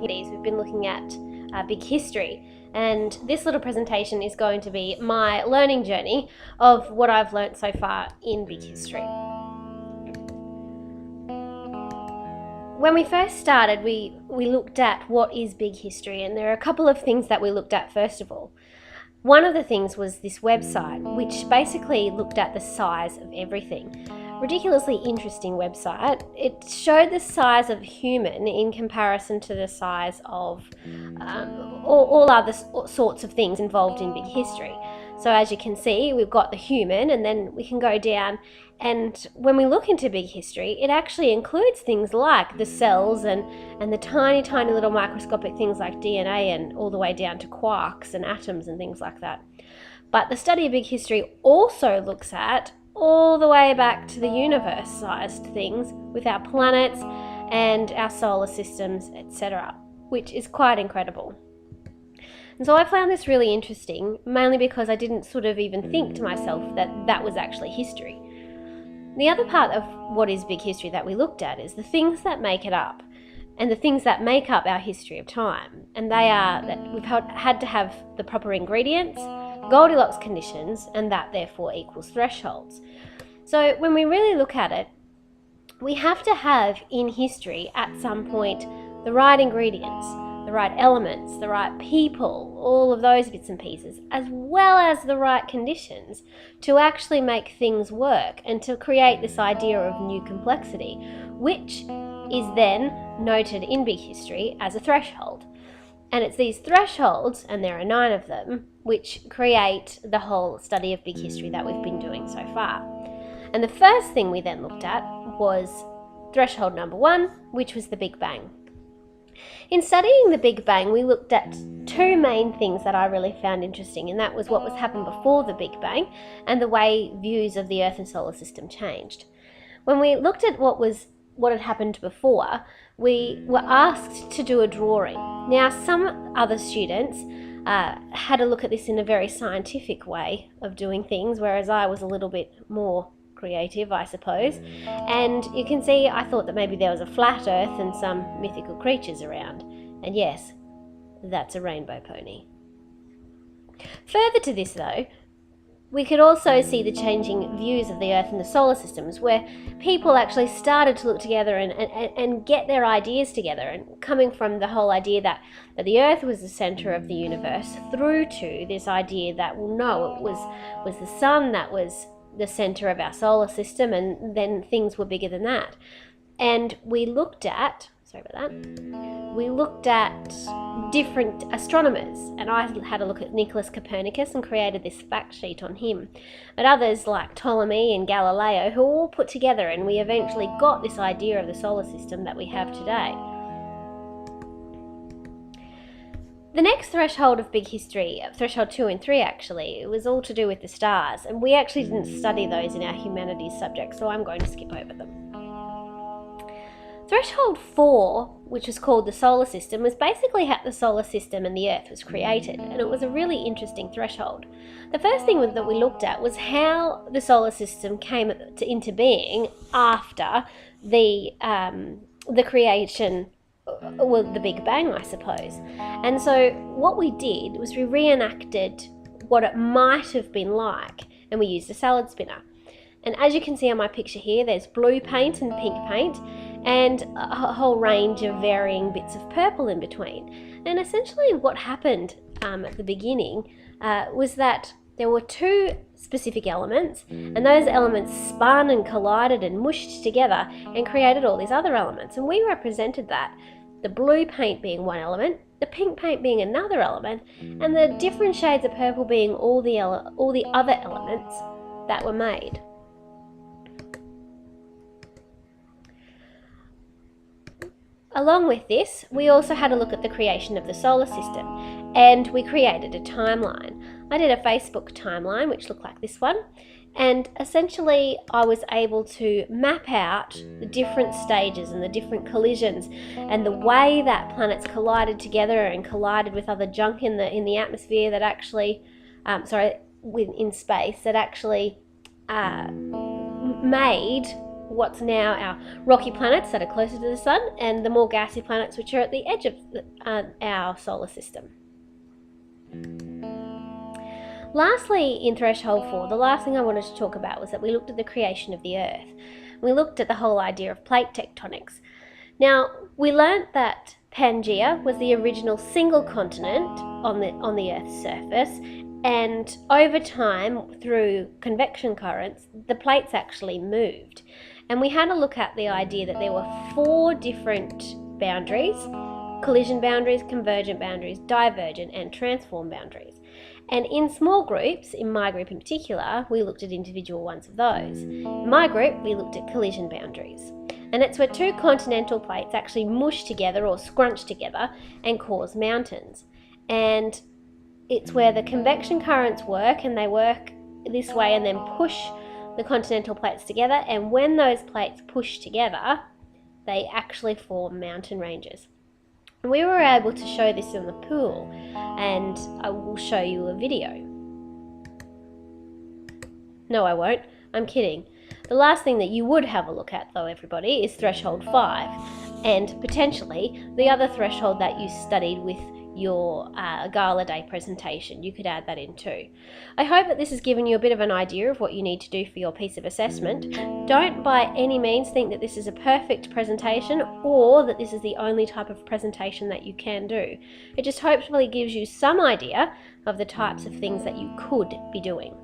We've been looking at big history, and this little presentation is going to be my learning journey of what I've learnt so far in big history. When we first started, we looked at what is big history, and there are a couple of things that we looked at first of all. One of the things was this website, which basically looked at the size of everything. Ridiculously interesting website. It showed the size of a human in comparison to the size of all other sorts of things involved in big history. So as you can see, we've got the human, and then we can go down, and when we look into big history, it actually includes things like the cells and the tiny little microscopic things like DNA, and all the way down to quarks and atoms and things like that. But the study of big history also looks at all the way back to the universe-sized things with our planets and our solar systems, etc., which is quite incredible. And so I found this really interesting, mainly because I didn't sort of even think to myself that that was actually history. The other part of what is big history that we looked at is the things that make it up, and the things that make up our history of time. And they are that we've had to have the proper ingredients, Goldilocks conditions, and that therefore equals thresholds. So when we really look at it, we have to have in history at some point the right ingredients, the right elements, the right people, all of those bits and pieces, as well as the right conditions to actually make things work and to create this idea of new complexity, which is then noted in big history as a threshold. And it's these thresholds, and there are 9 of them, which create the whole study of big history that we've been doing so far. And the first thing we then looked at was threshold number 1, which was the Big Bang. In studying the Big Bang, we looked at 2 main things that I really found interesting, and that was what was happened before the Big Bang and the way views of the Earth and solar system changed. When we looked at what had happened before, we were asked to do a drawing. Now, some other students had a look at this in a very scientific way of doing things, whereas I was a little bit more creative, I suppose. And you can see I thought that maybe there was a flat Earth and some mythical creatures around. And yes, that's a rainbow pony. Further to this though, we could also see the changing views of the Earth and the solar systems, where people actually started to look together and get their ideas together, and coming from the whole idea that the Earth was the centre of the universe, through to this idea that, well, no, it was the sun that was the centre of our solar system, and then things were bigger than that. And we looked at, we looked at different astronomers, and I had a look at Nicholas Copernicus and created this fact sheet on him. But others like Ptolemy and Galileo, who all put together, and we eventually got this idea of the solar system that we have today. The next threshold of big history, threshold 2 and 3 actually, it was all to do with the stars, and we actually didn't study those in our humanities subject, so I'm going to skip over them. Threshold 4, which was called the solar system, was basically how the solar system and the Earth was created, and it was a really interesting threshold. The first thing that we looked at was how the solar system came into being after the creation, well, the Big Bang, I suppose. And so what we did was we reenacted what it might have been like, and we used a salad spinner. And as you can see on my picture here, there's blue paint and pink paint, and a whole range of varying bits of purple in between. And essentially what happened at the beginning was that there were 2 specific elements, and those elements spun and collided and mushed together and created all these other elements. And we represented that, the blue paint being one element, the pink paint being another element, and the different shades of purple being all the other elements that were made. Along with this, we also had a look at the creation of the solar system, and we created a timeline. I did a Facebook timeline which looked like this one, and essentially I was able to map out the different stages and the different collisions and the way that planets collided together and collided with other junk in the atmosphere that actually, in space, that actually made what's now our rocky planets that are closer to the sun, and the more gassy planets which are at the edge of our solar system. Lastly, in Threshold 4, the last thing I wanted to talk about was that we looked at the creation of the Earth. We looked at the whole idea of plate tectonics. Now, we learnt that Pangaea was the original single continent on the Earth's surface, and over time, through convection currents, the plates actually moved. And we had a look at the idea that there were 4 different boundaries: collision boundaries, convergent boundaries, divergent, and transform boundaries. And in small groups, in my group in particular, we looked at individual ones of those. In my group, we looked at collision boundaries. And it's where 2 continental plates actually mush together or scrunch together and cause mountains. And it's where the convection currents work, and they work this way and then push the continental plates together. And when those plates push together, they actually form mountain ranges. We were able to show this in the pool, and I will show you a video. No, I won't. I'm kidding. The last thing that you would have a look at, though, everybody, is Threshold 5, and potentially the other threshold that you studied with your Gala Day presentation. You could add that in too. I hope that this has given you a bit of an idea of what you need to do for your piece of assessment. Don't by any means think that this is a perfect presentation or that this is the only type of presentation that you can do. It just hopefully gives you some idea of the types of things that you could be doing.